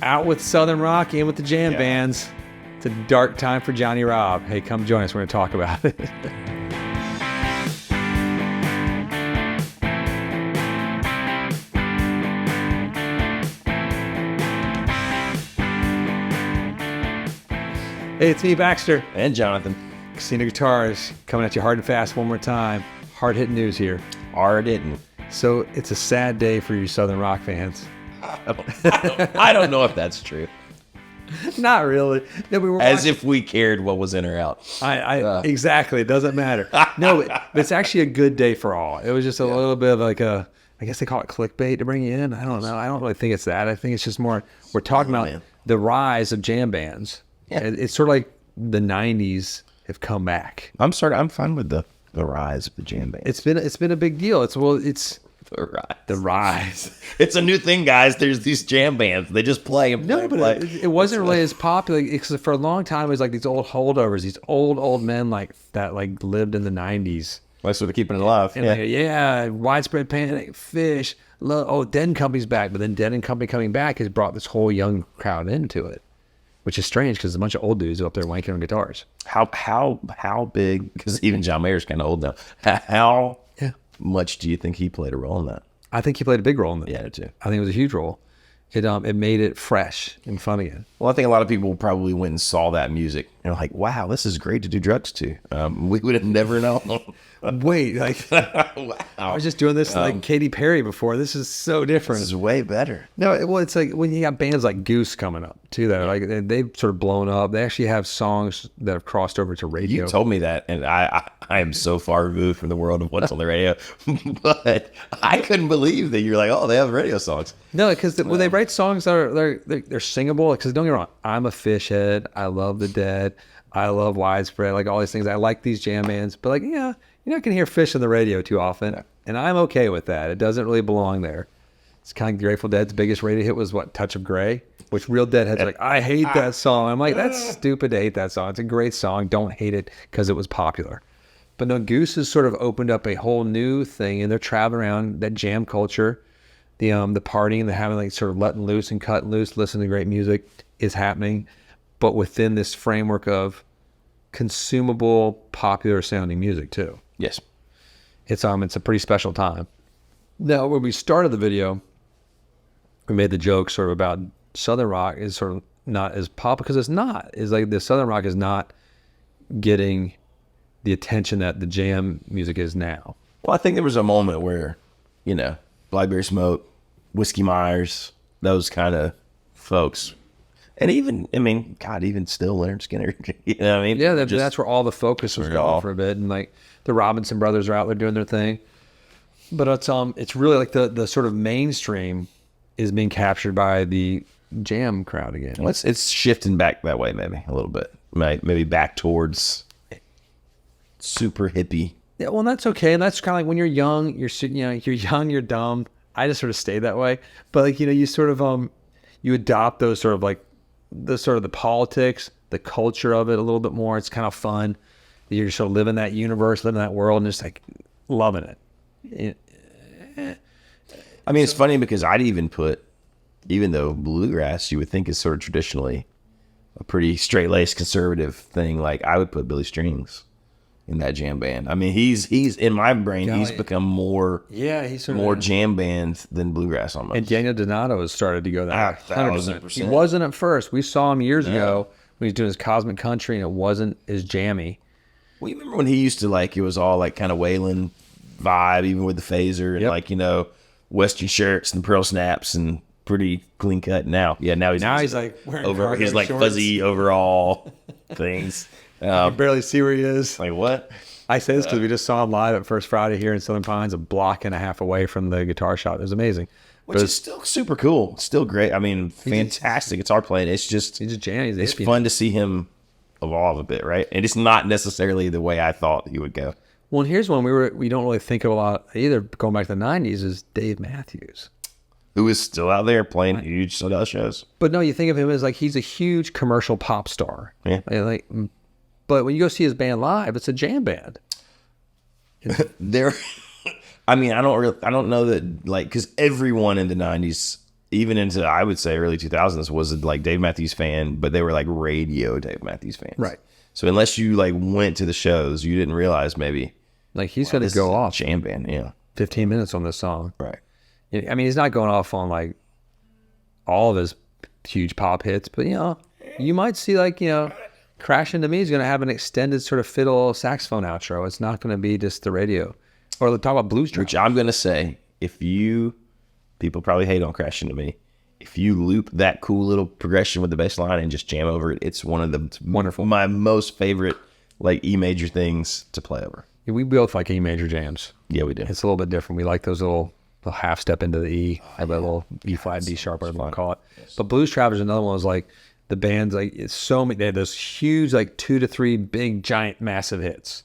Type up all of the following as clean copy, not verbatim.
Out with Southern rock, in with the jam bands. It's a dark time for Johnny Robb. Hey, come join us. We're going to talk about it. Hey, it's me, Baxter. And Jonathan. Casino Guitars, coming at you hard and fast one more time. Hard-hitting news here. Hard hitting. So it's a sad day for you Southern rock fans. I don't know if that's true. Not really. No, we were As if we cared what was in or out. Exactly. It doesn't matter. No, but it's actually a good day for all. It was just a little bit of like I guess they call it clickbait to bring you in. I don't know. I don't really think it's that. I think it's just more, we're talking about the rise of jam bands. Yeah. It's sort of like the 90s have come back. I'm fine with the rise of the jam band. It's been a big deal. It's The rise. rise. It's a new thing, guys. There's these jam bands. They just play and play. No, but it wasn't really as popular because for a long time it was like these old holdovers, these old men like that like lived in the 90s. That's what they're keeping it alive. And Widespread Panic, Fish. Dead and Company's back, but then Dead and Company coming back has brought this whole young crowd into it, which is strange because there's a bunch of old dudes up there wanking on guitars. How big? Because even John Mayer's kind of old now. How much do you think he played a role in that? I think he played a big role in that. Yeah, too. I think it was a huge role. It made it fresh and fun again. Well, I think a lot of people probably went and saw that music and were like, wow, this is great to do drugs to. We would have never known. Wait, like, Wow. I was just doing this like Katy Perry before. This is so different. This is way better. No, it's like when you got bands like Goose coming up too. That like they've sort of blown up. They actually have songs that have crossed over to radio. You told me that, and I am so far removed from the world of what's on the radio, but I couldn't believe that you're like, oh, they have radio songs. No, because when they write songs that are they're singable. Because don't get me wrong, I'm a Fish head. I love the Dead. I love Widespread. Like all these things. I like these jam bands, but like you're not gonna hear Fish on the radio too often, and I'm okay with that. It doesn't really belong there. It's kind of Grateful Dead's biggest radio hit was what, Touch of Grey, which Real Deadhead's like, I hate that song. I'm like, that's stupid to hate that song. It's a great song. Don't hate it because it was popular. But no, Goose has sort of opened up a whole new thing, and they're traveling around that jam culture, the partying, the having like sort of letting loose and cutting loose, listening to great music is happening, but within this framework of consumable, popular sounding music too. Yes. It's a pretty special time. Now, when we started the video, we made the joke sort of about Southern rock is sort of not as pop because it's not. It's like the Southern rock is not getting the attention that the jam music is now. Well, I think there was a moment where, Blackberry Smoke, Whiskey Myers, those kind of folks. And even still Leonard Skinner. You know what I mean? Yeah, that's where all the focus was going for a bit. And like the Robinson brothers are out there doing their thing. But it's really like the sort of mainstream is being captured by the jam crowd again. Well, it's shifting back that way, maybe a little bit. Maybe back towards super hippie. Yeah, well, that's okay, and that's kind of like when you're young. You're young, you're dumb. I just sort of stay that way. But like you sort of you adopt those sort of like the politics, the culture of it a little bit more. It's kind of fun. You're just sort of living that universe, living that world, and just like loving it. I mean, it's funny because I'd even put, even though bluegrass you would think is sort of traditionally a pretty straight-laced conservative thing, like I would put Billy Strings in that jam band. I mean, he's in my brain, he's become more he's sort of more jam band than bluegrass almost. And Daniel Donato has started to go that 100%. He wasn't at first. We saw him years ago when he was doing his Cosmic Country, and it wasn't as jammy. Well, you remember when he used to like, it was all like kind of Waylon vibe, even with the phaser and like, Western shirts and pearl snaps and pretty clean cut now. Yeah, now he's like wearing his like shorts. Fuzzy overall things. You can barely see where he is. Like what? I say this because we just saw him live at First Friday here in Southern Pines, a block and a half away from the guitar shop. It was amazing. Which is still super cool. Still great. I mean, fantastic guitar playing. It's just he's just jamming. It's fun to see him evolve a bit, right? And it's not necessarily the way I thought he would go. Well, and here's one we don't really think of a lot either. Going back to the '90s is Dave Matthews, who is still out there playing huge sold-out shows. But no, you think of him as like he's a huge commercial pop star. Yeah. But when you go see his band live, it's a jam band. I mean, I don't know that, like, because everyone in the '90s even into, I would say, early 2000s was like Dave Matthews fan, but they were like radio Dave Matthews fans. Right. So unless you like went to the shows, you didn't realize maybe Like he's going this to go is a off jam band. Yeah. 15 minutes on this song. Right. I mean, he's not going off on like all of his huge pop hits, but you know, you might see like, you know, Crash Into Me is going to have an extended sort of fiddle saxophone outro. It's not going to be just the radio. Or talk about blues track. Which I'm going to say, people probably hate on Crash Into Me. If you loop that cool little progression with the bass line and just jam over it, it's one of the Wonderful. my most favorite like E major things to play over. We both like E major jams. Yeah, we do. It's a little bit different. We like those little half step into the E, have that little E flat, D sharp, whatever you want to call it. But Blues Travelers, another one was like the band's like it's so many. They had those huge like 2 to 3 big giant massive hits,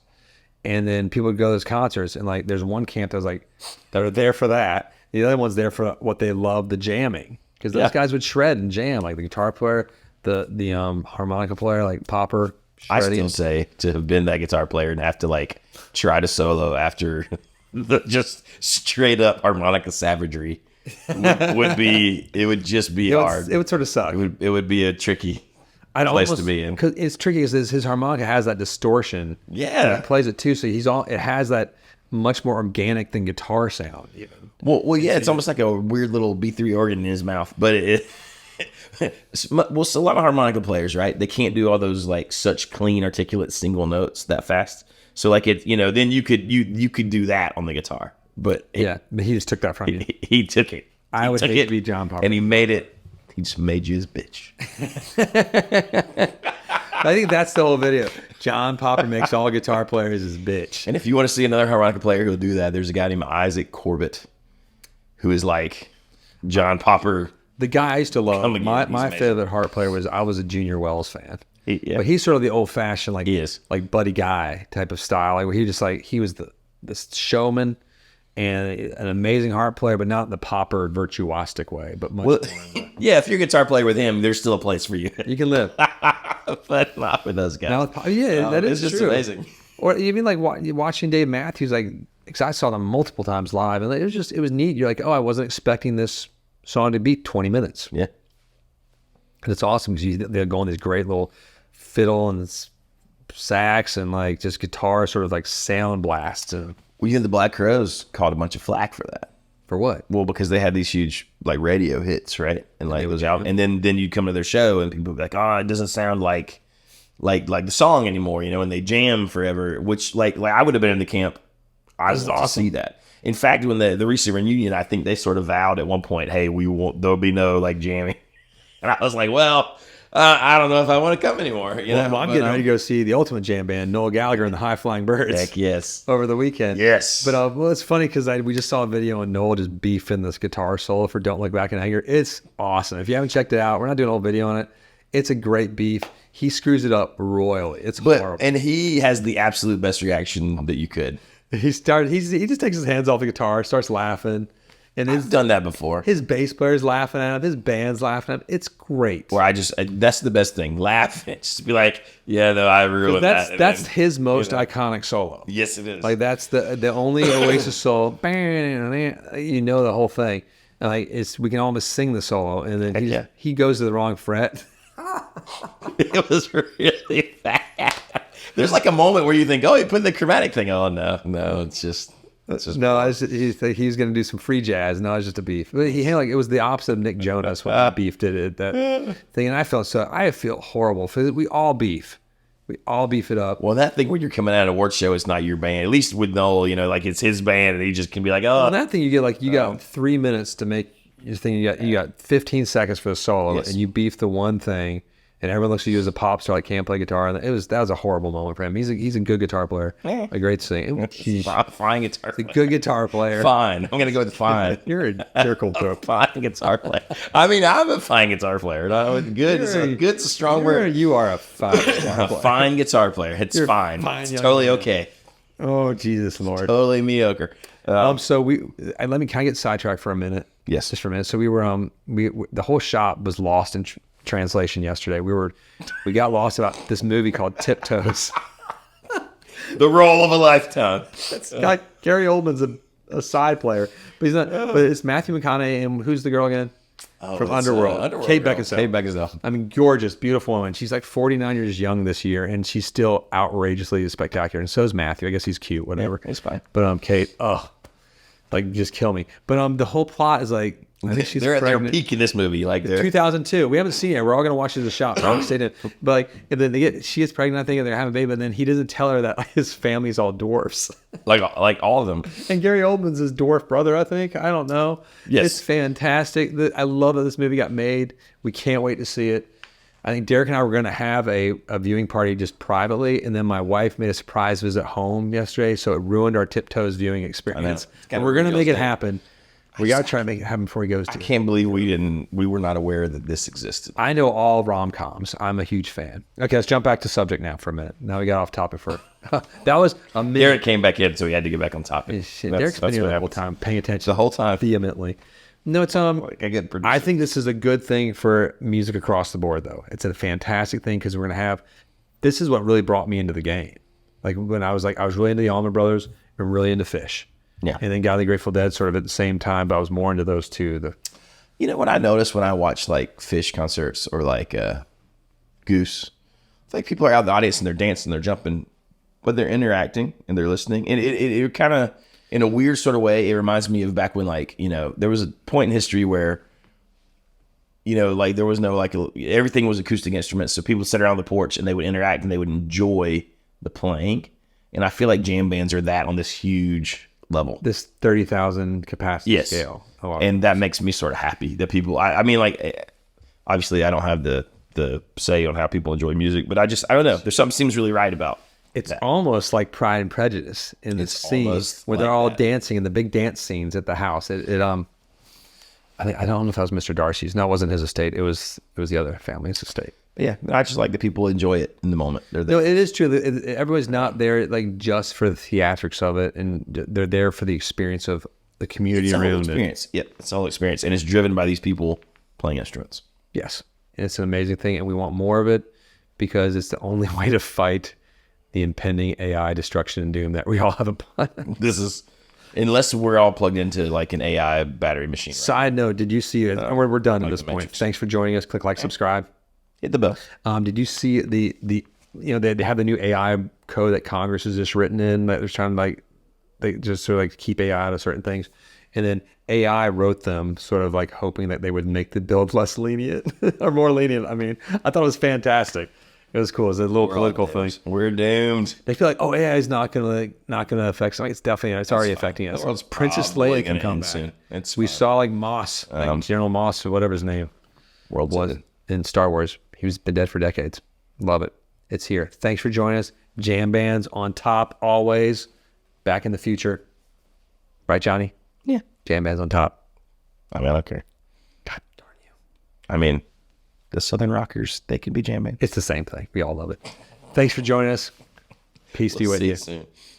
and then people would go to those concerts and like there's one camp that was like that are there for that. The other one's there for what they love, the jamming, because those guys would shred and jam, like the guitar player, the harmonica player, like Popper. I shredding. still say to have been that guitar player and have to like try to solo after the just straight up harmonica savagery would just be hard. It would sort of suck. It would be a tricky I'd place almost, to be in. because it's tricky. Is his harmonica has that distortion. Yeah. He plays it too, so it has that much more organic than guitar sound. Even. Well, yeah, it's almost like a weird little B3 organ in his mouth, but well, so a lot of harmonica players, right? They can't do all those like such clean, articulate single notes that fast. So like it, you know, then you could do that on the guitar, but But he just took that from you. he took it. I would took hate it, to be John Popper. and he made it. He just made you his bitch. I think that's the whole video. John Popper makes all guitar players his bitch. And if you want to see another harmonica player who'll do that, there's a guy named Isaac Corbett, who is like John Popper. The guy I used to love, Coming in, my he's amazing. favorite harp player I was a Junior Wells fan. Yeah. But he's sort of the old fashioned like He is. like Buddy Guy type of style. Like where he was the showman and an amazing harp player, but not in the Popper virtuosic way, but much Well, yeah, if you're a guitar player with him, there's still a place for you. you can live. But not with those guys. Now, that is it's just true. amazing. Or even like watching Dave Matthews, like, because I saw them multiple times live, and it was neat. You're like, oh, I wasn't expecting this song to be 20 minutes. Yeah. And it's awesome because they're going these great little fiddle and sax and like just guitar sort of like sound blasts. And Well, even the Black Crowes caught a bunch of flack for that. for what? Well, because they had these huge like radio hits, right? And like it was out, and then you'd come to their show, and people would be like, "Oh, it doesn't sound like the song anymore," you know. And they jam forever, which like I would have been in the camp. I was awesome to see that. In fact, when the recent reunion, I think they sort of vowed at one point, "Hey, there'll be no like jamming," and I was like, "Well, I don't know if I want to come anymore." You know, I'm getting ready to go see the Ultimate Jam Band, Noel Gallagher and the High Flying Birds. Heck yes, Over the weekend. yes. But well, it's funny because we just saw a video and Noel just beefing this guitar solo for "Don't Look Back in Anger." It's awesome. If you haven't checked it out, we're not doing a whole video on it. It's a great beef. He screws it up royally. It's horrible. And he has the absolute best reaction that you could. He just takes his hands off the guitar, starts laughing, and I've done that before. his bass player's laughing at him, his band's laughing at him. It's great. Where that's the best thing. Laugh. Just be like, yeah, though I ruined that. That's his most iconic solo. Yes, it is. Like that's the only Oasis solo. You know the whole thing. And like we can almost sing the solo, and then he goes to the wrong fret. It was really bad. There's like a moment where you think, oh, he put the chromatic thing on. No, it's just. No, he's going to do some free jazz. No, it's just a beef. But it was the opposite of Nick Jonas when Beef did it, that thing. And I feel horrible. We all beef. We all beef it up. Well, that thing when you're coming out of an award show, it's not your band. At least with Noel, you know, like it's his band, and he just can be like, oh. On that thing, you got 3 minutes to make your thing. You got 15 seconds for the solo, Yes. and you beef the one thing. And everyone looks at you as a pop star, like can't play guitar, and that was a horrible moment for him. He's a good guitar player, a great singer. He's fine guitar a player. good guitar player. Fine. I'm gonna go with fine. You're a circle throat. Fine guitar player. I mean, I'm a fine guitar player. No, good. It's a strong word. You are a fine guitar A player. fine guitar player. It's fine. fine It's young totally man. okay. Oh Jesus Lord. Totally mediocre. So can I get sidetracked for a minute? Yes. Just for a minute. So we were the whole shop was lost in translation yesterday. We got lost about this movie called Tiptoes. The role of a lifetime. Gary Oldman's a side player, but he's not. But it's Matthew McConaughey and who's the girl again? from Underworld. Kate Beckinsale. Kate Beckinsale. I mean, gorgeous, beautiful woman. She's like 49 years young this year, and she's still outrageously spectacular. And so is Matthew. I guess he's cute, whatever. Yeah, he's fine. But Kate, like just kill me. But the whole plot is like, I think she's they're at their pregnant. peak in this movie. Like they're 2002. We haven't seen it. We're all gonna watch it as a shop. We're all stayed in. But like, and then she gets pregnant, I think, and they're having a baby. But then he doesn't tell her that like, his family's all dwarfs. like all of them. And Gary Oldman's his dwarf brother, I think. I don't know. Yes. It's fantastic. I love that this movie got made. We can't wait to see it. I think Derek and I were going to have a viewing party just privately, and then my wife made a surprise visit home yesterday, so it ruined our Tiptoes viewing experience. And we're going to make it happen. We got to try to make it happen before he goes to. I can't believe we were not aware that this existed. I know all rom-coms. I'm a huge fan. Okay, let's jump back to subject now for a minute. Now we got off topic for that was a minute. Derek came back in, so he had to get back on topic. Shit, Derek's been here the whole time, paying attention the whole time. vehemently. No, it's Like a good producer. I think this is a good thing for music across the board, though. It's a fantastic thing because we're gonna have. This is what really brought me into the game. Like when I was really into the Allman Brothers and really into Fish. Yeah. And then got the Grateful Dead sort of at the same time, but I was more into those two. You know what I noticed when I watch like Fish concerts or like Goose? It's like people are out in the audience and they're dancing, they're jumping, but they're interacting and they're listening. And it kind of, in a weird sort of way, it reminds me of back when like, you know, there was a point in history where, you know, like there was no like, everything was acoustic instruments. So people sat around the porch and they would interact and they would enjoy the playing. And I feel like jam bands are that on this huge level. This 30,000 capacity scale. Oh, and that makes me sort of happy that people, I mean, like, obviously I don't have the say on how people enjoy music, but I don't know. There's something seems really right about it's that. almost like Pride and Prejudice in the scene almost where like they're all that. dancing in the big dance scenes at the house. I think I don't know if that was Mr. Darcy's. No, it wasn't his estate. It was the other family's estate. But yeah, I just like that people enjoy it in the moment. They're there. No, it is true. Everyone's not there like just for the theatrics of it, and they're there for the experience of the community It's a whole around it. experience. Yeah, it's a whole experience, and it's driven by these people playing instruments. Yes, and it's an amazing thing, and we want more of it because it's the only way to fight the impending AI destruction and doom that we all have upon. This is, unless we're all plugged into like an AI battery machine. Right? Side note: did you see it? We're done at like this the point. Matrix. Thanks for joining us. Click like, subscribe. Hit the bell. Did you see the you know they have the new AI code that Congress has just written in that they're trying to like they just sort of like keep AI out of certain things, and then AI wrote them sort of like hoping that they would make the bill less lenient or more lenient. I mean, I thought it was fantastic. It was cool. It's a little political thing. We're doomed. They feel like, oh, AI is not gonna affect something. It's definitely it's already affecting us. The world's Princess probably Leia can gonna come end back. soon. It's We fine. saw like Moss, like General Moss or whatever his name World's was ended. in Star Wars. He's been dead for decades. Love it. It's here. Thanks for joining us. Jam bands on top always. Back in the future. Right, Johnny? Yeah. Jam bands on top. I mean, I don't care. God darn you. I mean, the Southern Rockers, they could be jam bands. It's the same thing. We all love it. Thanks for joining us. Peace be with See you. you soon.